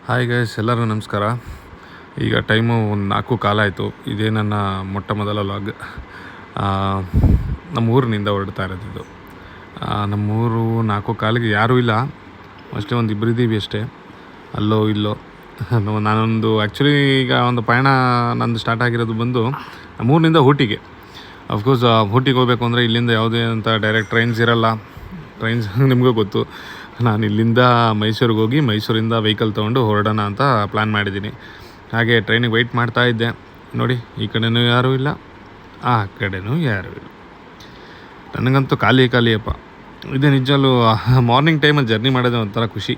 Hi guys, ಎಲ್ಲರಿಗೂ ನಮಸ್ಕಾರ. ಈಗ ಟೈಮು ಒಂದು 4 ಕಾಲ ಆಯಿತು. ಇದೇ ನನ್ನ ಮೊಟ್ಟ ಮೊದಲ ಲಾಗ್. ನಮ್ಮೂರಿನಿಂದ ಹೊರಡ್ತಾ ಇರೋದಿದ್ದು. ನಮ್ಮೂರು 4 ಕಾಲಿಗೆ ಯಾರೂ ಇಲ್ಲ, ಅಷ್ಟೇ ಒಂದು ಇಬ್ಬರು ಇದ್ದೀವಿ ಅಷ್ಟೇ, ಅಲ್ಲೋ ಇಲ್ಲೋ. ನಾನೊಂದು ಆ್ಯಕ್ಚುಲಿ ಈಗ ಒಂದು ಪಯಣ ನಂದು ಸ್ಟಾರ್ಟ್ ಆಗಿರೋದು ಬಂದು ನಮ್ಮೂರಿನಿಂದ ಊಟಿಗೆ. ಅಫ್ಕೋರ್ಸ್ ಊಟಿಗೆ ಹೋಗಬೇಕು ಅಂದರೆ ಇಲ್ಲಿಂದ ಯಾವುದೇ ಅಂತ ಡೈರೆಕ್ಟ್ ಟ್ರೈನ್ಸ್ ಇರೋಲ್ಲ. ಟ್ರೈನ್ಸ್ ನಿಮಗೂ ಗೊತ್ತು. ನಾನು ಇಲ್ಲಿಂದ ಮೈಸೂರಿಗೆ ಹೋಗಿ ಮೈಸೂರಿಂದ ವೆಹಿಕಲ್ ತೊಗೊಂಡು ಹೊರಡೋಣ ಅಂತ ಪ್ಲ್ಯಾನ್ ಮಾಡಿದ್ದೀನಿ. ಹಾಗೆ ಟ್ರೈನಿಗೆ ವೆಯ್ಟ್ ಮಾಡ್ತಾ ಇದ್ದೆ. ನೋಡಿ, ಈ ಕಡೆನೂ ಯಾರೂ ಇಲ್ಲ, ಆ ಕಡೆನೂ ಯಾರೂ ಇಲ್ಲ. ನನಗಂತೂ ಖಾಲಿಯಪ್ಪ. ಇದೇ ನಿಜವೂ ಮಾರ್ನಿಂಗ್ ಟೈಮಲ್ಲಿ ಜರ್ನಿ ಮಾಡೋದೇ ಒಂಥರ ಖುಷಿ.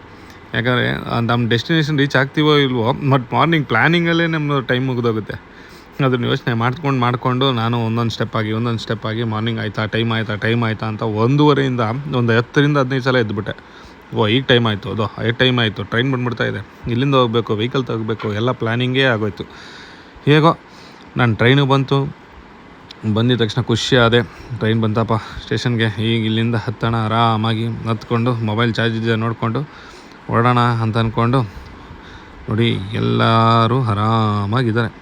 ಯಾಕಂದರೆ ನಮ್ಮ ಡೆಸ್ಟಿನೇಷನ್ ರೀಚ್ ಆಗ್ತೀವೋ ಇಲ್ವೋ, ಬಟ್ ಮಾರ್ನಿಂಗ್ ಪ್ಲ್ಯಾನಿಂಗಲ್ಲೇ ನಮ್ಮ ಟೈಮ್ ಮುಗಿದೋಗುತ್ತೆ. ಅದನ್ನು ಯೋಚನೆ ಮಾಡಿಕೊಂಡು ನಾನು ಒಂದೊಂದು ಸ್ಟೆಪ್ ಆಗಿ ಮಾರ್ನಿಂಗ್ ಆಯಿತಾ ಟೈಮ್ ಆಯಿತಾ ಅಂತ 1:30ಯಿಂದ ಒಂದು 10ರಿಂದ 15 ಸಲ ಎದ್ದುಬಿಟ್ಟೆ. ಈಗ ಟೈಮ್ ಆಯಿತು, ಟ್ರೈನ್ ಬಂದುಬಿಡ್ತಾ ಇದೆ, ಇಲ್ಲಿಂದ ಹೋಗಬೇಕು, ವೆಹಿಕಲ್ ತಗೋಬೇಕು, ಎಲ್ಲ ಪ್ಲ್ಯಾನಿಂಗೇ ಆಗೋಯ್ತು. ಹೇಗೋ ನಾನು ಟ್ರೈನು ಬಂದಿದ ತಕ್ಷಣ ಖುಷಿ ಆದೆ. ಟ್ರೈನ್ ಬಂತಪ್ಪ ಸ್ಟೇಷನ್ಗೆ, ಈಗ ಇಲ್ಲಿಂದ ಹತ್ತೋಣ, ಆರಾಮಾಗಿ ಹತ್ಕೊಂಡು ಮೊಬೈಲ್ ಚಾರ್ಜ್ ಇದೆ ನೋಡಿಕೊಂಡು ಹೊರಡೋಣ ಅಂತ ಅಂದ್ಕೊಂಡು. ನೋಡಿ, ಎಲ್ಲರೂ ಆರಾಮಾಗಿದ್ದಾರೆ.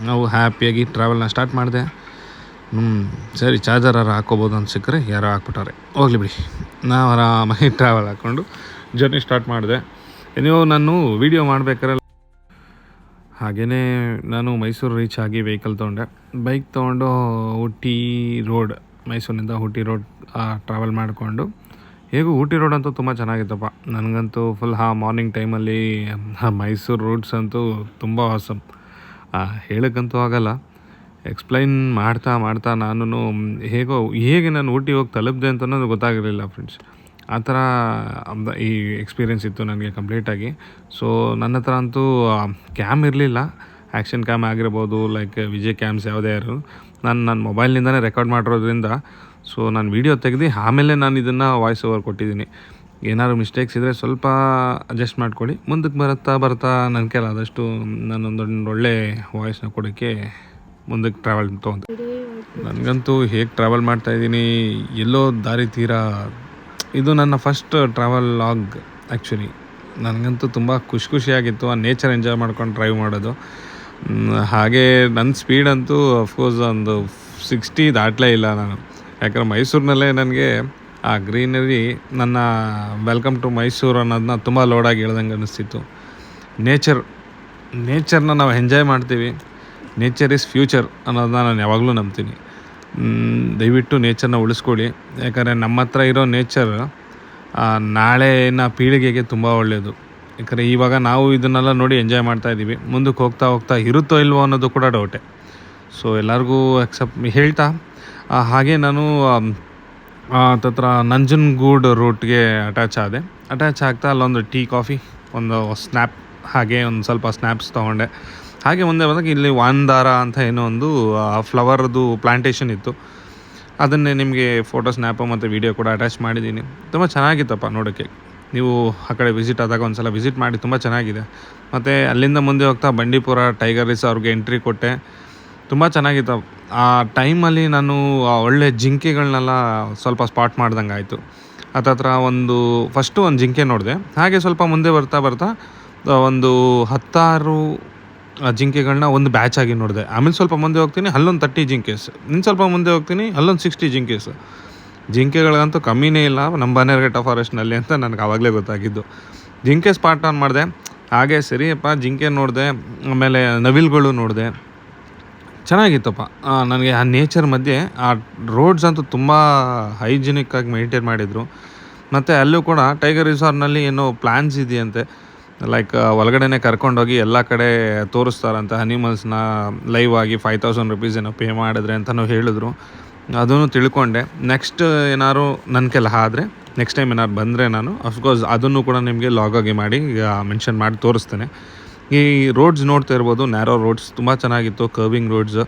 ನಾವು ಹ್ಯಾಪಿಯಾಗಿ ಟ್ರಾವೆಲ್ನ ಸ್ಟಾರ್ಟ್ ಮಾಡಿದೆ. ಸರಿ, ಚಾರ್ಜರ್ ಹಾಕ್ಕೋಬೋದು ಅಂತ ಸಿಕ್ಕರೆ ಯಾರೋ ಹಾಕ್ಬಿಟ್ಟಾರೆ, ಹೋಗ್ಲಿ ಬಿಡಿ. ನಾವು ಆರಾಮಾಗಿ ಟ್ರಾವೆಲ್ ಹಾಕ್ಕೊಂಡು ಜರ್ನಿ ಸ್ಟಾರ್ಟ್ ಮಾಡಿದೆ. ನೀವು ನಾನು ವೀಡಿಯೋ ಮಾಡಬೇಕಾದ್ರೆ ಹಾಗೆಯೇ ನಾನು ಮೈಸೂರು ರೀಚ್ ಆಗಿ ವೆಹಿಕಲ್ ತೊಗೊಂಡೆ. ಬೈಕ್ ತೊಗೊಂಡು ಊಟಿ ರೋಡ್, ಮೈಸೂರಿನಿಂದ ಊಟಿ ರೋಡ್ ಟ್ರಾವೆಲ್ ಮಾಡಿಕೊಂಡು. ಹೇಗೂ ಊಟಿ ರೋಡ್ ಅಂತೂ ತುಂಬ ಚೆನ್ನಾಗಿತ್ತಪ್ಪ. ನನಗಂತೂ ಫುಲ್ ಮಾರ್ನಿಂಗ್ ಟೈಮಲ್ಲಿ ಮೈಸೂರು ರೋಡ್ಸ್ ಅಂತೂ ತುಂಬ ಆಸಮ್. ಹೇಳೋಕ್ಕಂತೂ ಆಗಲ್ಲ. ಎಕ್ಸ್ಪ್ಲೈನ್ ಮಾಡ್ತಾ ನಾನು ಹೇಗೆ ನಾನು ಊಟಿ ಹೋಗಿ ತಲುಪಿದೆ ಅಂತ ಅನ್ನೋದು ಗೊತ್ತಾಗಿರಲಿಲ್ಲ ಫ್ರೆಂಡ್ಸ್. ಆ ಥರ ಈ ಎಕ್ಸ್ಪೀರಿಯೆನ್ಸ್ ಇತ್ತು ನನಗೆ ಕಂಪ್ಲೀಟಾಗಿ. ಸೊ ನನ್ನ ಹತ್ರ ಅಂತೂ ಕ್ಯಾಮ್ ಇರಲಿಲ್ಲ, ಆ್ಯಕ್ಷನ್ ಕ್ಯಾಮ್ ಆಗಿರ್ಬೋದು, ಲೈಕ್ ವಿಜಯ್ ಕ್ಯಾಮ್ಸ್ ಯಾವುದೇ ಇರೋ. ನನ್ನ ಮೊಬೈಲ್ನಿಂದನೇ ರೆಕಾರ್ಡ್ ಮಾಡಿರೋದ್ರಿಂದ ಸೊ ನಾನು ವೀಡಿಯೋ ತೆಗೆದು ಆಮೇಲೆ ನಾನು ಇದನ್ನು ವಾಯ್ಸ್ ಓವರ್ ಕೊಟ್ಟಿದ್ದೀನಿ. ಏನಾದ್ರು ಮಿಸ್ಟೇಕ್ಸ್ ಇದ್ದರೆ ಸ್ವಲ್ಪ ಅಡ್ಜಸ್ಟ್ ಮಾಡ್ಕೊಳ್ಳಿ. ಮುಂದಕ್ಕೆ ಬರ್ತಾ ನನ್ನ ಕೈಲಾದಷ್ಟು ನಾನೊಂದು ಒಳ್ಳೆ ವಾಯ್ಸ್ನ ಕೊಡೋಕ್ಕೆ ಮುಂದಕ್ಕೆ ಟ್ರಾವೆಲ್ ತೊಗೊಂಡೆ. ನನಗಂತೂ ಹೇಗೆ ಟ್ರಾವೆಲ್ ಮಾಡ್ತಾಯಿದ್ದೀನಿ, ಎಲ್ಲೋ ದಾರಿ ತೀರ. ಇದು ನನ್ನ ಫಸ್ಟ್ ಟ್ರಾವೆಲ್ ಲಾಗ್ ಆ್ಯಕ್ಚುಲಿ. ನನಗಂತೂ ತುಂಬ ಖುಷಿಯಾಗಿತ್ತು ಆ ನೇಚರ್ ಎಂಜಾಯ್ ಮಾಡ್ಕೊಂಡು ಡ್ರೈವ್ ಮಾಡೋದು. ಹಾಗೆ ನನ್ನ ಸ್ಪೀಡಂತೂ ಅಫ್ಕೋರ್ಸ್ ಒಂದು 60 ದಾಟಲೇ ಇಲ್ಲ ನಾನು. ಯಾಕಂದರೆ ಮೈಸೂರಿನಲ್ಲೇ ನನಗೆ ಆ ಗ್ರೀನರಿ, ನನ್ನ ವೆಲ್ಕಮ್ ಟು ಮೈಸೂರು ಅನ್ನೋದನ್ನ ತುಂಬ ಲೋಡಾಗಿ ಹೇಳ್ದಂಗೆ ಅನ್ನಿಸ್ತಿತ್ತು. ನೇಚರ್ನ ನಾವು ಎಂಜಾಯ್ ಮಾಡ್ತೀವಿ. ನೇಚರ್ ಈಸ್ ಫ್ಯೂಚರ್ ಅನ್ನೋದನ್ನ ನಾನು ಯಾವಾಗಲೂ ನಂಬ್ತೀನಿ. ದಯವಿಟ್ಟು ನೇಚರ್ನ ಉಳಿಸ್ಕೊಳ್ಳಿ. ಯಾಕಂದರೆ ನಮ್ಮ ಹತ್ರ ಇರೋ ನೇಚರ್ ನಾಳೆನ ಪೀಳಿಗೆಗೆ ತುಂಬ ಒಳ್ಳೆಯದು. ಯಾಕಂದರೆ ಇವಾಗ ನಾವು ಇದನ್ನೆಲ್ಲ ನೋಡಿ ಎಂಜಾಯ್ ಮಾಡ್ತಾಯಿದ್ದೀವಿ. ಮುಂದಕ್ಕೆ ಹೋಗ್ತಾ ಇರುತ್ತೋ ಇಲ್ವೋ ಅನ್ನೋದು ಕೂಡ ಡೌಟೆ. ಸೊ ಎಲ್ಲರಿಗೂ ಹೇಳ್ತಾ ಹಾಗೆ ನಾನು ತತ್ರ ನಂಜನಗೂಡು ರೂಟ್ಗೆ ಅಟ್ಯಾಚ್ ಆಗ್ತಾ ಅಲ್ಲೊಂದು ಟೀ ಕಾಫಿ, ಒಂದು ಸ್ನ್ಯಾಪ್, ಹಾಗೆ ಒಂದು ಸ್ವಲ್ಪ ಸ್ನ್ಯಾಪ್ಸ್ ತೊಗೊಂಡೆ. ಹಾಗೆ ಮುಂದೆ ಬಂದಾಗ ಇಲ್ಲಿ ವಾಂದಾರ ಅಂತ ಏನೋ ಒಂದು ಫ್ಲವರ್ದು ಪ್ಲಾಂಟೇಶನ್ ಇತ್ತು. ಅದನ್ನೇ ನಿಮಗೆ ಫೋಟೋ, ಸ್ನ್ಯಾಪು ಮತ್ತು ವೀಡಿಯೋ ಕೂಡ ಅಟ್ಯಾಚ್ ಮಾಡಿದ್ದೀನಿ. ತುಂಬ ಚೆನ್ನಾಗಿತ್ತಪ್ಪ ನೋಡೋಕ್ಕೆ. ನೀವು ಆ ಕಡೆ ವಿಸಿಟ್ ಆದಾಗ ಒಂದು ಸಲ ವಿಸಿಟ್ ಮಾಡಿ, ತುಂಬ ಚೆನ್ನಾಗಿದೆ. ಮತ್ತು ಅಲ್ಲಿಂದ ಮುಂದೆ ಹೋಗ್ತಾ ಬಂಡೀಪುರ ಟೈಗರ್ ರಿಸರ್ವ್ಗೆ ಎಂಟ್ರಿ ಕೊಟ್ಟೆ. ತುಂಬ ಚೆನ್ನಾಗಿತ್ತು. ಆ ಟೈಮಲ್ಲಿ ನಾನು ಒಳ್ಳೆ ಜಿಂಕೆಗಳನ್ನೆಲ್ಲ ಸ್ವಲ್ಪ ಸ್ಪಾಟ್ ಮಾಡ್ದಂಗೆ ಆಯಿತು. ಹತ್ತತ್ರ ಫಸ್ಟು ಒಂದು ಜಿಂಕೆ ನೋಡಿದೆ. ಹಾಗೆ ಸ್ವಲ್ಪ ಮುಂದೆ ಬರ್ತಾ ಒಂದು 16 ಜಿಂಕೆಗಳನ್ನ ಒಂದು ಬ್ಯಾಚ್ ಆಗಿ ನೋಡಿದೆ. ಆಮೇಲೆ ಸ್ವಲ್ಪ ಮುಂದೆ ಹೋಗ್ತೀನಿ, ಅಲ್ಲೊಂದು 30 ಜಿಂಕೆಸ್. ಇನ್ನು ಸ್ವಲ್ಪ ಮುಂದೆ ಹೋಗ್ತೀನಿ, ಅಲ್ಲೊಂದು 60 ಜಿಂಕೆಸ್. ಜಿಂಕೆಗಳಿಗಂತೂ ಕಮ್ಮಿನೇ ಇಲ್ಲ ನಮ್ಮ ಬನ್ನೇರುಘಟ್ಟ ಫಾರೆಸ್ಟ್ನಲ್ಲಿ ಅಂತ ನನಗೆ ಆವಾಗಲೇ ಗೊತ್ತಾಗಿದ್ದು. ಜಿಂಕೆ ಸ್ಪಾಟ್ ಆನ್ ಮಾಡಿದೆ. ಹಾಗೆ ಸರಿಯಪ್ಪ, ಜಿಂಕೆ ನೋಡಿದೆ, ಆಮೇಲೆ ನವಿಲುಗಳು ನೋಡಿದೆ. ಚೆನ್ನಾಗಿತ್ತಪ್ಪ. ನನಗೆ ಆ ನೇಚರ್ ಮಧ್ಯೆ ಆ ರೋಡ್ಸ್ ಅಂತೂ ತುಂಬ ಹೈಜಿನಿಕ್ಕಾಗಿ ಮೇಂಟೈನ್ ಮಾಡಿದರು. ಮತ್ತು ಅಲ್ಲೂ ಕೂಡ ಟೈಗರ್ ರಿಸಾರ್ಟ್ನಲ್ಲಿ ಏನೋ ಪ್ಲ್ಯಾನ್ಸ್ ಇದೆಯಂತೆ, ಲೈಕ್ ಒಳಗಡೆನೇ ಕರ್ಕೊಂಡೋಗಿ ಎಲ್ಲ ಕಡೆ ತೋರಿಸ್ತಾರಂತೆ ಅನಿಮಲ್ಸ್ನ ಲೈವ್ ಆಗಿ. 5000 ರುಪೀಸ್ ಏನೋ ಪೇ ಮಾಡಿದ್ರೆ ಅಂತಲೂ ಹೇಳಿದ್ರು. ಅದನ್ನು ತಿಳ್ಕೊಂಡೆ. ನೆಕ್ಸ್ಟ್ ಏನಾದ್ರು ನನ್ನ ಕೆಲ ಆದರೆ, ನೆಕ್ಸ್ಟ್ ಟೈಮ್ ಏನಾದ್ರು ಬಂದರೆ ನಾನು ಅಫ್ಕೋರ್ಸ್ ಅದನ್ನು ಕೂಡ ನಿಮಗೆ ಲಾಗಾಗಿ ಮಾಡಿ ಮೆನ್ಷನ್ ಮಾಡಿ ತೋರಿಸ್ತೇನೆ. ಈ ರೋಡ್ಸ್ ನೋಡ್ತಾ ಇರ್ಬೋದು, ನ್ಯಾರೋ ರೋಡ್ಸ್ ತುಂಬ ಚೆನ್ನಾಗಿತ್ತು, ಕರ್ವಿಂಗ್ ರೋಡ್ಸ್.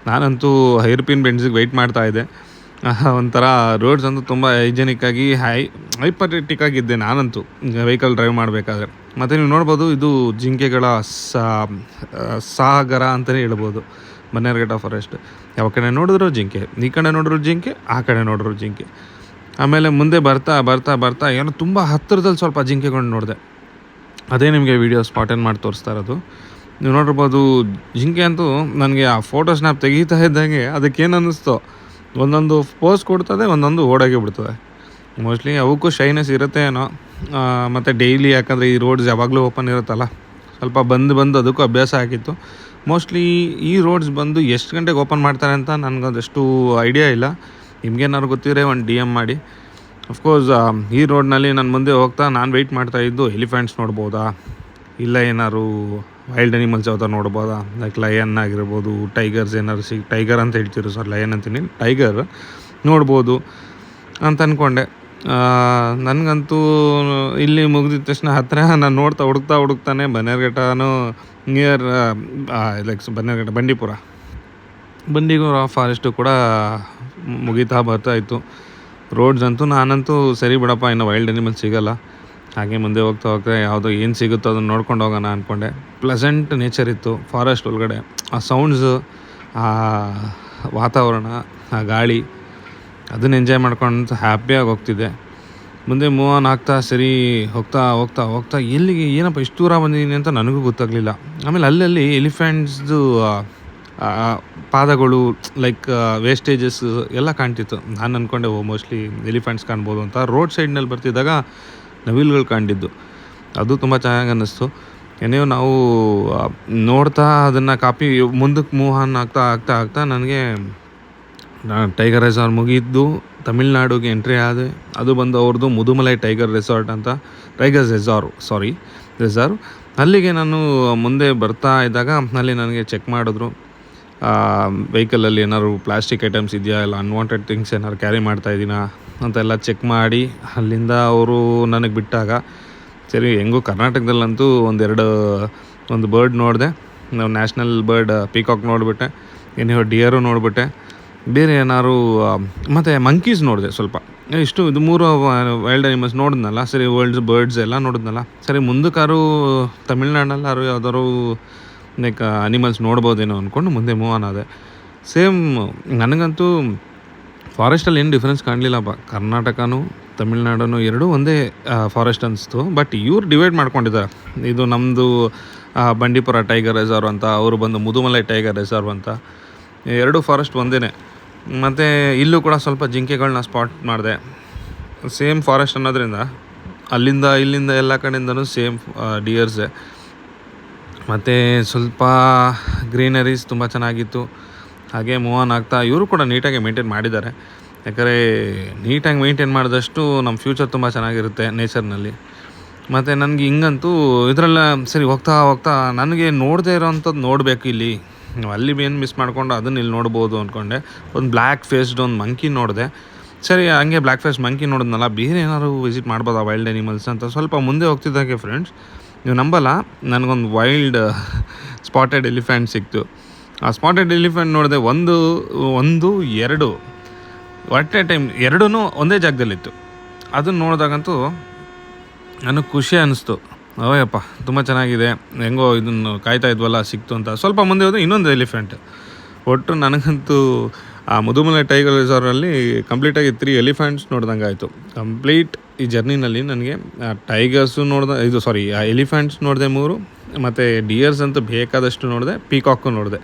ನಾನಂತೂ ಹೇರ್ಪಿನ್ ಬೆಂಡ್ಸಿಗೆ ವೆಯ್ಟ್ ಮಾಡ್ತಾಯಿದ್ದೆ. ಒಂಥರ ರೋಡ್ಸ್ ಅಂತೂ ತುಂಬ ಹೈಜೆನಿಕ್ಕಾಗಿ ಹೈಪಥೆಟಿಕ್ಕಾಗಿದ್ದೆ ನಾನಂತೂ ವೆಹಿಕಲ್ ಡ್ರೈವ್ ಮಾಡಬೇಕಾದ್ರೆ. ಮತ್ತು ನೀವು ನೋಡ್ಬೋದು, ಇದು ಜಿಂಕೆಗಳ ಸಾಗರ ಅಂತಲೇ ಹೇಳ್ಬೋದು ಬನ್ನೇರುಘಟ್ಟ ಫಾರೆಸ್ಟ್. ಯಾವ ಕಡೆ ನೋಡಿದ್ರು ಜಿಂಕೆ, ಈ ಕಡೆ ನೋಡಿದ್ರು ಜಿಂಕೆ, ಆ ಕಡೆ ನೋಡಿದ್ರು ಜಿಂಕೆ. ಆಮೇಲೆ ಮುಂದೆ ಬರ್ತಾ ಏನೋ ತುಂಬ ಹತ್ತಿರದಲ್ಲಿ ಸ್ವಲ್ಪ ಜಿಂಕೆಗಳನ್ನ ನೋಡಿದೆ. ಅದೇ ನಿಮಗೆ ವೀಡಿಯೋ ಸ್ಪಾಟನ್ ಮಾಡಿ ತೋರಿಸ್ತಾ ಇರೋದು. ನೀವು ನೋಡಿರ್ಬೋದು ಜಿಂಕೆ ಅಂತೂ ನನಗೆ ಆ ಫೋಟೋ ಸ್ನ್ಯಾಪ್ ತೆಗೀತಾ ಇದ್ದಂಗೆ ಅದಕ್ಕೇನು ಅನ್ನಿಸ್ತೋ ಒಂದೊಂದು ಪೋಸ್ ಕೊಡ್ತದೆ, ಒಂದೊಂದು ಓಡೋಗಿ ಬಿಡ್ತದೆ. ಮೋಸ್ಟ್ಲಿ ಅವಕ್ಕೂ ಶೈನೆಸ್ ಇರುತ್ತೆ ಏನೋ. ಮತ್ತು ಡೈಲಿ ಯಾಕಂದರೆ ಈ ರೋಡ್ಸ್ ಯಾವಾಗಲೂ ಓಪನ್ ಇರುತ್ತಲ್ಲ, ಸ್ವಲ್ಪ ಬಂದು ಅದಕ್ಕೂ ಅಭ್ಯಾಸ ಆಗಿತ್ತು. ಮೋಸ್ಟ್ಲಿ ಈ ರೋಡ್ಸ್ ಬಂದು ಎಷ್ಟು ಗಂಟೆಗೆ ಓಪನ್ ಮಾಡ್ತಾರೆ ಅಂತ ನನಗದಷ್ಟು ಐಡಿಯಾ ಇಲ್ಲ. ನಿಮ್ಗೇನಾದ್ರು ಗೊತ್ತಿದ್ರೆ ಒಂದು DM ಮಾಡಿ. ಅಫ್ಕೋರ್ಸ್ ಈ ರೋಡ್ನಲ್ಲಿ ನಾನು ಮುಂದೆ ಹೋಗ್ತಾ ನಾನು ವೆಯ್ಟ್ ಮಾಡ್ತಾಯಿದ್ದು ಎಲಿಫೆಂಟ್ಸ್ ನೋಡ್ಬೋದಾ, ಇಲ್ಲ ಏನಾದ್ರು ವೈಲ್ಡ್ ಅನಿಮಲ್ಸ್ ಯಾವ್ದಾರು ನೋಡ್ಬೋದಾ, ಲೈಕ್ ಲಯನ್ ಆಗಿರ್ಬೋದು, ಟೈಗರ್ಸ್ ಏನಾದ್ರು ಟೈಗರ್ ಅಂತ ಹೇಳ್ತಿದ್ರು, ಸರ್ ಲಯನ್ ಅಂತೀನಿ, ಟೈಗರ್ ನೋಡ್ಬೋದು ಅಂತ ಅಂದ್ಕೊಂಡೆ. ನನಗಂತೂ ಇಲ್ಲಿ ಮುಗಿದಿದ ತಕ್ಷಣ ಹತ್ತಿರ ನಾನು ಹುಡುಕ್ತಾನೆ ಬನ್ನೇರುಘಟ್ಟನೂ near like Bannerghatta Bandipur forest ಕೂಡ ಮುಗಿತಾ ಬರ್ತಾಯಿತ್ತು. ರೋಡ್ಸ್ ಅಂತೂ ನಾನಂತೂ ಸರಿ ಬಿಡಪ್ಪ, ಇನ್ನು ವೈಲ್ಡ್ ಅನಿಮಲ್ಸ್ ಸಿಗೋಲ್ಲ, ಹಾಗೆ ಮುಂದೆ ಹೋಗ್ತಾ ಯಾವುದೋ ಏನು ಸಿಗುತ್ತೋ ಅದನ್ನು ನೋಡ್ಕೊಂಡು ಹೋಗೋಣ ಅಂದ್ಕೊಂಡೆ. ಪ್ಲೆಸೆಂಟ್ ನೇಚರ್ ಇತ್ತು ಫಾರೆಸ್ಟ್ ಒಳಗಡೆ. ಆ ಸೌಂಡ್ಸು, ಆ ವಾತಾವರಣ, ಆ ಗಾಳಿ, ಅದನ್ನು ಎಂಜಾಯ್ ಮಾಡ್ಕೊಂಡು ಹ್ಯಾಪಿಯಾಗಿ ಹೋಗ್ತಿದ್ದೆ. ಮುಂದೆ ಮೂವ್ ಆನ್ ಆಗ್ತಾ ಸರಿ ಹೋಗ್ತಾ ಎಲ್ಲಿಗೆ ಏನಪ್ಪ ಇಷ್ಟು ದೂರ ಬಂದಿದ್ದೀನಿ ಅಂತ ನನಗೂ ಗೊತ್ತಾಗಲಿಲ್ಲ. ಆಮೇಲೆ ಅಲ್ಲಲ್ಲಿ ಎಲಿಫೆಂಟ್ಸ್ದು ಪಾದಗಳು, ಲೈಕ್ ವೇಸ್ಟೇಜಸ್ ಎಲ್ಲ ಕಾಣ್ತಿತ್ತು. ನಾನು ಅಂದ್ಕೊಂಡೆ ಮೋಸ್ಟ್ಲಿ ಎಲಿಫೆಂಟ್ಸ್ ಕಾಣ್ಬೋದು ಅಂತ. ರೋಡ್ ಸೈಡ್ನಲ್ಲಿ ಬರ್ತಿದ್ದಾಗ ನವಿಲುಗಳು ಕಂಡಿದ್ದು, ಅದು ತುಂಬ ಚೆನ್ನಾಗಿ ಅನ್ನಿಸ್ತು. ಏನೇ ನಾವು ನೋಡ್ತಾ ಅದನ್ನು ಕಾಪಿ ಮುಂದಕ್ಕೆ ಮೂವ್ ಆನ್ ಆಗ್ತಾ ನನಗೆ ಟೈಗರ್ ರೆಸಾರ್ಟ್ ಮುಗಿದ್ದು ತಮಿಳ್ನಾಡಿಗೆ ಎಂಟ್ರಿ ಆದೆ. ಅದು ಬಂದು ಅವ್ರದ್ದು ಮುದುಮಲೈ ಟೈಗರ್ ರೆಸಾರ್ಟ್ ಅಂತ, ರೆಸಾರ್ಟ್. ಅಲ್ಲಿಗೆ ನಾನು ಮುಂದೆ ಬರ್ತಾ ಇದ್ದಾಗ ಅಲ್ಲಿ ನನಗೆ ಚೆಕ್ ಮಾಡಿದ್ರು, ವೆಹಿಕಲಲ್ಲಿ ಏನಾದ್ರು ಪ್ಲಾಸ್ಟಿಕ್ ಐಟಮ್ಸ್ ಇದೆಯಾ, ಇಲ್ಲ ಅನ್ವಾಂಟೆಡ್ ಥಿಂಗ್ಸ್ ಏನಾದ್ರು ಕ್ಯಾರಿ ಮಾಡ್ತಾಯಿದ್ದೀನಾ ಅಂತೆಲ್ಲ ಚೆಕ್ ಮಾಡಿ ಅಲ್ಲಿಂದ ಅವರು ನನಗೆ ಬಿಟ್ಟಾಗ ಸರಿ, ಹೆಂಗೂ ಕರ್ನಾಟಕದಲ್ಲಂತೂ ಒಂದು ಬರ್ಡ್ ನೋಡಿದೆ. ನಾವು ನ್ಯಾಷನಲ್ ಬರ್ಡ್ ಪೀಕಾಕ್ ನೋಡಿಬಿಟ್ಟೆ, ಡಿಯರು ನೋಡಿಬಿಟ್ಟೆ, ಬೇರೆ ಏನಾದ್ರು ಮತ್ತು ಮಂಕೀಸ್ ನೋಡಿದೆ ಸ್ವಲ್ಪ. ಇದು 3 ವೈಲ್ಡ್ ಅನಿಮಲ್ಸ್ ನೋಡಿದ್ನಲ್ಲ. ಸರಿ, ಬರ್ಡ್ಸ್ ಎಲ್ಲ ನೋಡಿದ್ನಲ್ಲ. ಸರಿ, ಮುಂದಕ್ಕಾರು ತಮಿಳ್ನಾಡಲ್ಲಾರು ಯಾವ್ದಾದ್ರು ಲೈಕ್ ಅನಿಮಲ್ಸ್ ನೋಡ್ಬೋದೇನೋ ಅಂದ್ಕೊಂಡು ಮುಂದೆ ಮೂವ್ ಆನ್ ಆದೆ. ಸೇಮ್ ನನಗಂತೂ ಫಾರೆಸ್ಟಲ್ಲಿ ಏನು ಡಿಫ್ರೆನ್ಸ್ ಕಾಣಲಿಲ್ಲಪ್ಪ. ಕರ್ನಾಟಕನೂ ತಮಿಳ್ನಾಡೂ ಎರಡೂ ಒಂದೇ ಫಾರೆಸ್ಟ್ ಅನಿಸ್ತು. ಬಟ್ ಇವ್ರು ಡಿವೈಡ್ ಮಾಡ್ಕೊಂಡಿದ್ದಾರೆ. ಇದು ನಮ್ಮದು ಬಂಡೀಪುರ ಟೈಗರ್ ರಿಸರ್ವ್ ಅಂತ, ಅವರು ಬಂದು ಮುದುಮಲೈ ಟೈಗರ್ ರಿಸರ್ವ್ ಅಂತ. ಎರಡೂ ಫಾರೆಸ್ಟ್ ಒಂದೇ. ಮತ್ತು ಇಲ್ಲೂ ಕೂಡ ಸ್ವಲ್ಪ ಜಿಂಕೆಗಳನ್ನ ಸ್ಪಾಟ್ ಮಾಡಿದೆ. ಸೇಮ್ ಫಾರೆಸ್ಟ್ ಅನ್ನೋದ್ರಿಂದ ಇಲ್ಲಿಂದ ಎಲ್ಲ ಕಡೆಯಿಂದನೂ ಸೇಮ್ ಡಿಯರ್ಸೆ. ಮತ್ತು ಸ್ವಲ್ಪ ಗ್ರೀನರೀಸ್ ತುಂಬ ಚೆನ್ನಾಗಿತ್ತು. ಹಾಗೆ ಮೂವ್ ಆನ್ ಆಗ್ತಾ ಇವರು ಕೂಡ ನೀಟಾಗಿ ಮೇಂಟೈನ್ ಮಾಡಿದ್ದಾರೆ. ಯಾಕಂದರೆ ನೀಟಾಗಿ ಮೇಂಟೈನ್ ಮಾಡಿದಷ್ಟು ನಮ್ಮ ಫ್ಯೂಚರ್ ತುಂಬ ಚೆನ್ನಾಗಿರುತ್ತೆ ನೇಚರ್ನಲ್ಲಿ. ಮತ್ತು ನನಗೆ ಹಿಂಗಂತೂ ಇದರೆಲ್ಲ ಸರಿ ಹೋಗ್ತಾ ನನಗೆ ನೋಡದೇ ಇರೋವಂಥದ್ದು ನೋಡಬೇಕು ಇಲ್ಲಿ. ಅಲ್ಲಿ ಏನು ಮಿಸ್ ಮಾಡ್ಕೊಂಡು ಅದನ್ನು ಇಲ್ಲಿ ನೋಡ್ಬೋದು ಅಂದ್ಕೊಂಡೆ. ಒಂದು ಬ್ಲ್ಯಾಕ್ ಫೇಸ್ಡ್ ಒಂದು ಮಂಕಿ ನೋಡಿದೆ. ಸರಿ, ಹಂಗೆ ಬ್ಲ್ಯಾಕ್ ಫೇಸ್ ಮಂಕಿ ನೋಡಿದ್ನಲ್ಲ, ಬೇರೆ ಏನಾದ್ರು ವಿಸಿಟ್ ಮಾಡ್ಬೋದಾ ವೈಲ್ಡ್ ಅನಿಮಲ್ಸ್ ಅಂತ ಸ್ವಲ್ಪ ಮುಂದೆ ಹೋಗ್ತಿದ್ದಾಗೆ ಫ್ರೆಂಡ್ಸ್, ನೀವು ನಂಬಲ್ಲ, ನನಗೊಂದು ವೈಲ್ಡ್ ಸ್ಪಾಟೆಡ್ ಎಲಿಫೆಂಟ್ ಸಿಕ್ತು. ಆ ಸ್ಪಾಟೆಡ್ ಎಲಿಫೆಂಟ್ ನೋಡಿದೆ, ಒಂದು 2 ಅಟ್ ಎ ಟೈಮ್, ಎರಡೂ ಒಂದೇ ಜಾಗದಲ್ಲಿತ್ತು. ಅದನ್ನು ನೋಡಿದಾಗಂತೂ ನನಗೆ ಖುಷಿ ಅನ್ನಿಸ್ತು. ಓಯಪ್ಪ, ತುಂಬ ಚೆನ್ನಾಗಿದೆ, ಹೆಂಗೋ ಇದನ್ನು ಕಾಯ್ತಾ ಇದ್ವಲ್ಲ ಸಿಕ್ತು ಅಂತ. ಸ್ವಲ್ಪ ಮುಂದೆ ಹೋದರೆ ಇನ್ನೊಂದು ಎಲಿಫೆಂಟ್. ಒಟ್ಟು ನನಗಂತೂ ಆ ಮುದುಮಲೈ ಟೈಗರ್ ರಿಸರ್ವಲ್ಲಿ ಕಂಪ್ಲೀಟಾಗಿ 3 ಎಲಿಫೆಂಟ್ಸ್ ನೋಡ್ದಂಗೆ ಆಯಿತು. ಕಂಪ್ಲೀಟ್ ಈ ಜರ್ನಿನಲ್ಲಿ ನನಗೆ ಟೈಗರ್ಸು ಆ ಎಲಿಫೆಂಟ್ಸ್ ನೋಡಿದೆ 3, ಮತ್ತು ಡಿಯರ್ಸ್ ಅಂತೂ ಬೇಕಾದಷ್ಟು ನೋಡಿದೆ, ಪೀಕಾಕು ನೋಡಿದೆ.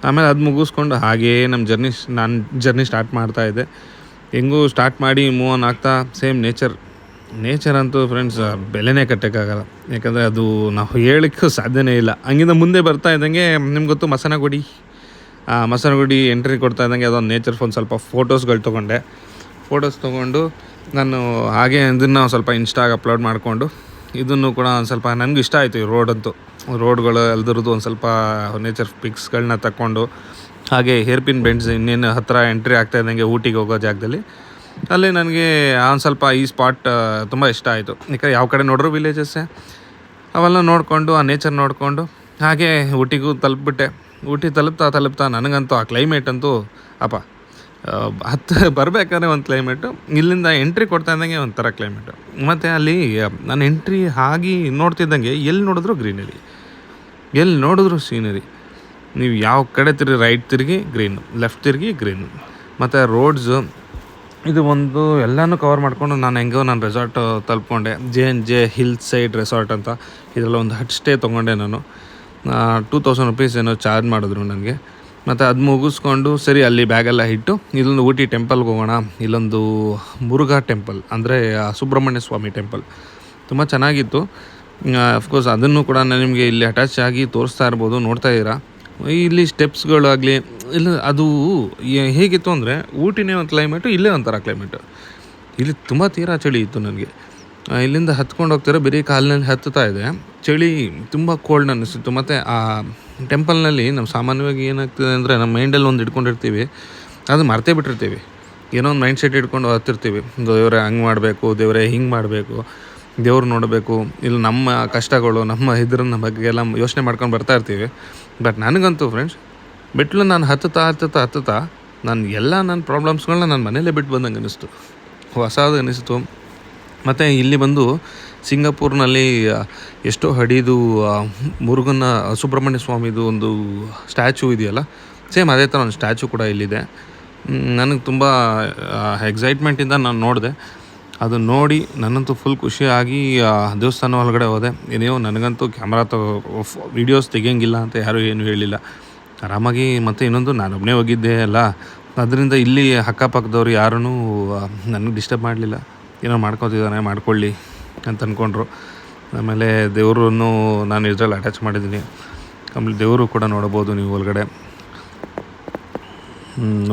ಆಮೇಲೆ ಅದು ಮುಗಿಸ್ಕೊಂಡು ಹಾಗೇ ನಮ್ಮ ಜರ್ನಿ ಸ್ಟಾರ್ಟ್ ಮಾಡ್ತಾಯಿದ್ದೆ. ಹೆಂಗೂ ಸ್ಟಾರ್ಟ್ ಮಾಡಿ ಮೂವ್ ಆನ್ ಆಗ್ತಾ ಸೇಮ್ ನೇಚರ್ ಅಂತೂ ಫ್ರೆಂಡ್ಸ್ ಬೆಲೆನೇ ಕಟ್ಟೋಕ್ಕಾಗಲ್ಲ. ಯಾಕಂದರೆ ಅದು ನಾವು ಹೇಳೋಕ್ಕೂ ಸಾಧ್ಯನೇ ಇಲ್ಲ. ಹಂಗಿಂದ ಮುಂದೆ ಬರ್ತಾ ಇದ್ದಂಗೆ ನಿಮ್ಗೆ ಗೊತ್ತು ಮಸನಗುಡಿ ಎಂಟ್ರಿ ಕೊಡ್ತಾ ಇದ್ದಂಗೆ ಅದೊಂದು ನೇಚರ್ ಫೋನ್ ಸ್ವಲ್ಪ ಫೋಟೋಸ್ಗಳು ತೊಗೊಂಡು ನಾನು ಹಾಗೆ ಇದನ್ನು ಸ್ವಲ್ಪ ಇನ್ಸ್ಟಾಗೆ ಅಪ್ಲೋಡ್ ಮಾಡಿಕೊಂಡು, ಇದನ್ನು ಕೂಡ ಒಂದು ಸ್ವಲ್ಪ ನನಗೂ ಇಷ್ಟ ಆಯಿತು. ಈ ರೋಡ್ಗಳು ಅಲ್ದಿರೋದು ಒಂದು ಸ್ವಲ್ಪ ನೇಚರ್ ಪಿಕ್ಸ್ಗಳನ್ನ ತಗೊಂಡು, ಹಾಗೆ ಹೇರ್ಪಿನ್ ಬೆಂಡ್ಸ್ ಇನ್ನೇನು ಹತ್ತಿರ ಎಂಟ್ರಿ ಆಗ್ತಾ ಇದ್ದಂಗೆ ಊಟಿಗೆ ಹೋಗೋ ಜಾಗದಲ್ಲಿ ಅಲ್ಲಿ ನನಗೆ ಒಂದು ಸ್ವಲ್ಪ ಈ ಸ್ಪಾಟ್ ತುಂಬ ಇಷ್ಟ ಆಯಿತು. ಯಾಕಂದರೆ ಯಾವ ಕಡೆ ನೋಡ್ರೂ ವಿಲೇಜಸ್ಸೇ, ಅವೆಲ್ಲ ನೋಡಿಕೊಂಡು ಆ ನೇಚರ್ ನೋಡಿಕೊಂಡು ಹಾಗೆ ಊಟಿಗೂ ತಲುಪಿಬಿಟ್ಟೆ. ಊಟಿ ತಲುಪ್ತಾ ನನಗಂತೂ ಆ ಕ್ಲೈಮೇಟ್ ಅಂತೂ ಬರಬೇಕಾದ್ರೆ ಒಂದು ಕ್ಲೈಮೇಟು, ಇಲ್ಲಿಂದ ಎಂಟ್ರಿ ಕೊಡ್ತಾ ಇದ್ದಂಗೆ ಒಂಥರ ಕ್ಲೈಮೇಟು. ಮತ್ತು ಅಲ್ಲಿ ನಾನು ಎಂಟ್ರಿ ಆಗಿ ನೋಡ್ತಿದ್ದಂಗೆ ಎಲ್ಲಿ ನೋಡಿದ್ರು ಗ್ರೀನರಿ, ಎಲ್ಲಿ ನೋಡಿದ್ರು ಸೀನರಿ. ನೀವು ಯಾವ ಕಡೆ ರೈಟ್ ತಿರುಗಿ ಗ್ರೀನು, ಲೆಫ್ಟ್ ತಿರುಗಿ ಗ್ರೀನು. ಮತ್ತು ರೋಡ್ಸು ಇದು ಒಂದು ಎಲ್ಲನೂ ಕವರ್ ಮಾಡಿಕೊಂಡು ನಾನು ಹೆಂಗೋ ನಾನು ರೆಸಾರ್ಟ್ ತಲುಪ್ಕೊಂಡೆ. JNJ ಹಿಲ್ ಸೈಡ್ ರೆಸಾರ್ಟ್ ಅಂತ. ಇದರಲ್ಲಿ ಒಂದು ಹಟ್ ಸ್ಟೇ ತೊಗೊಂಡೆ ನಾನು. 2000 ರುಪೀಸ್ ಏನೋ ಚಾರ್ಜ್ ಮಾಡಿದ್ರು ನನಗೆ. ಮತ್ತು ಅದು ಮುಗಿಸ್ಕೊಂಡು ಸರಿ ಅಲ್ಲಿ ಬ್ಯಾಗೆಲ್ಲ ಇಟ್ಟು ಇಲ್ಲೊಂದು ಊಟಿ ಟೆಂಪಲ್ಗೆ ಹೋಗೋಣ. ಇಲ್ಲೊಂದು ಮುರುಘಾ ಟೆಂಪಲ್ ಅಂದರೆ ಸುಬ್ರಹ್ಮಣ್ಯ ಸ್ವಾಮಿ ಟೆಂಪಲ್ ತುಂಬ ಚೆನ್ನಾಗಿತ್ತು. ಅಫ್ಕೋರ್ಸ್ ಅದನ್ನು ಕೂಡ ನಾನು ನಿಮಗೆ ಇಲ್ಲಿ ಅಟ್ಯಾಚ್ ಆಗಿ ತೋರಿಸ್ತಾ ಇರ್ಬೋದು, ನೋಡ್ತಾ ಇದ್ದೀರಾ. ಇಲ್ಲಿ ಸ್ಟೆಪ್ಸ್ಗಳಾಗಲಿ ಇಲ್ಲ ಅದು ಹೇಗಿತ್ತು ಅಂದರೆ ಊಟಿನೇ ಒಂದು ಕ್ಲೈಮೇಟು, ಇಲ್ಲೇ ಒಂಥರ ಕ್ಲೈಮೇಟು. ಇಲ್ಲಿ ತುಂಬ ತೀರಾ ಚಳಿ ಇತ್ತು ನನಗೆ. ಇಲ್ಲಿಂದ ಹತ್ಕೊಂಡು ಹೋಗ್ತಾರೆ, ಬರೀ ಕಾಲಿನಲ್ಲಿ ಹತ್ತುತ್ತಾ ಇದೆ, ಚಳಿ ತುಂಬ ಕೋಲ್ಡ್ ಅನ್ನಿಸ್ತಿತ್ತು. ಮತ್ತು ಆ ಟೆಂಪಲ್ನಲ್ಲಿ ನಾವು ಸಾಮಾನ್ಯವಾಗಿ ಏನಾಗ್ತದೆ ಅಂದರೆ ನಮ್ಮ ಮೈಂಡಲ್ಲಿ ಒಂದು ಇಟ್ಕೊಂಡಿರ್ತೀವಿ, ಅದು ಮರ್ತೇ ಬಿಟ್ಟಿರ್ತೀವಿ. ಏನೋ ಒಂದು ಮೈಂಡ್ ಸೆಟ್ ಇಟ್ಕೊಂಡು ಹತ್ತಿರ್ತೀವಿ, ದೇವರೇ ಹಂಗೆ ಮಾಡಬೇಕು, ದೇವರೇ ಹಿಂಗೆ ಮಾಡಬೇಕು, ದೇವ್ರು ನೋಡಬೇಕು, ಇಲ್ಲ ನಮ್ಮ ಕಷ್ಟಗಳು ನಮ್ಮ ಇದ್ರನ್ನ ಬಗ್ಗೆ ಎಲ್ಲ ಯೋಚನೆ ಮಾಡ್ಕೊಂಡು ಬರ್ತಾ ಇರ್ತೀವಿ. ಬಟ್ ನನಗಂತೂ ಫ್ರೆಂಡ್ಸ್ ಬಿಟ್ಲು ನಾನು ಹತ್ತುತ್ತಾ ನಾನು ಎಲ್ಲ ನನ್ನ ಪ್ರಾಬ್ಲಮ್ಸ್ಗಳನ್ನ ನಾನು ಮನೇಲೇ ಬಿಟ್ಟು ಬಂದಂಗೆ ಅನ್ನಿಸ್ತು, ಹೊಸದು ಅನ್ನಿಸ್ತು. ಮತ್ತು ಇಲ್ಲಿ ಬಂದು ಸಿಂಗಾಪುರ್ನಲ್ಲಿ ಎಷ್ಟೋ ಅಡಿದು ಮುರುಗನ ಸುಬ್ರಹ್ಮಣ್ಯ ಸ್ವಾಮಿದು ಒಂದು ಸ್ಟ್ಯಾಚು ಇದೆಯಲ್ಲ, ಸೇಮ್ ಅದೇ ಥರ ಒಂದು ಸ್ಟ್ಯಾಚು ಕೂಡ ಇಲ್ಲಿದೆ. ನನಗೆ ತುಂಬ ಎಕ್ಸೈಟ್ಮೆಂಟಿಂದ ನಾನು ನೋಡಿದೆ. ಅದು ನೋಡಿ ನನ್ನಂತೂ ಫುಲ್ ಖುಷಿಯಾಗಿ ದೇವಸ್ಥಾನ ಒಳಗಡೆ ಹೋದೆ. ಏನೇನೋ ನನಗಂತೂ ಕ್ಯಾಮ್ರಾ ವೀಡಿಯೋಸ್ ತೆಗಿಯೋಂಗಿಲ್ಲ ಅಂತ ಯಾರೂ ಏನೂ ಹೇಳಿಲ್ಲ, ಆರಾಮಾಗಿ. ಮತ್ತು ಇನ್ನೊಂದು ನಾನೊಬ್ಬನೇ ಹೋಗಿದ್ದೆ ಅಲ್ಲ, ಅದರಿಂದ ಇಲ್ಲಿ ಅಕ್ಕಪಕ್ಕದವ್ರು ಯಾರೂ ನನಗೆ ಡಿಸ್ಟರ್ಬ್ ಮಾಡಲಿಲ್ಲ. ಏನೋ ಮಾಡ್ಕೊತಿದ್ದಾನೆ ಮಾಡ್ಕೊಳ್ಳಿ ಅಂತ ಅಂದ್ಕೊಂಡ್ರು. ಆಮೇಲೆ ದೇವ್ರನ್ನು ನಾನು ಇದರಲ್ಲಿ ಅಟ್ಯಾಚ್ ಮಾಡಿದ್ದೀನಿ. ಕಂಪ್ಲೀಟ್ ದೇವರು ಕೂಡ ನೋಡ್ಬೋದು ನೀವು ಒಳಗಡೆ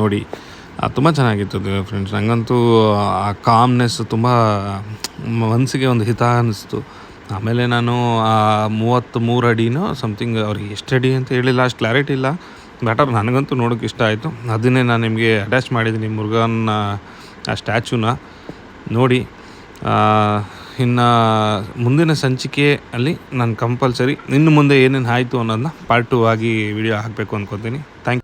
ನೋಡಿ. ತುಂಬ ಚೆನ್ನಾಗಿತ್ತು ಫ್ರೆಂಡ್ಸ್. ನನಗಂತೂ ಆ ಕಾಮ್ನೆಸ್ ತುಂಬ ಮನಸ್ಸಿಗೆ ಒಂದು ಹಿತ ಅನ್ನಿಸ್ತು. ಆಮೇಲೆ ನಾನು 33 ಅಡಿನೋ ಸಮಥಿಂಗ್, ಅವ್ರಿಗೆ ಎಷ್ಟು ಅಡಿ ಅಂತ ಹೇಳಿಲ್ಲ, ಅಷ್ಟು ಕ್ಲಾರಿಟಿ ಇಲ್ಲ, ಬಟ್ ನನಗಂತೂ ನೋಡೋಕೆ ಇಷ್ಟ ಆಯಿತು. ಅದನ್ನೇ ನಾನು ನಿಮಗೆ ಅಟ್ಯಾಚ್ ಮಾಡಿದ್ದೀನಿ, ಮುರುಘನ್ನ ಆ ಸ್ಟ್ಯಾಚುನ ನೋಡಿ. ಇನ್ನು ಮುಂದಿನ ಸಂಚಿಕೆಯಲ್ಲಿ ನಾನು ಕಂಪಲ್ಸರಿ ಇನ್ನು ಮುಂದೆ ಏನೇನು ಆಯಿತು ಅನ್ನೋದನ್ನ ಪಾರ್ಟ್ 2 ಆಗಿ ವಿಡಿಯೋ ಹಾಕಬೇಕು ಅಂದ್ಕೊತೀನಿ. Thank you.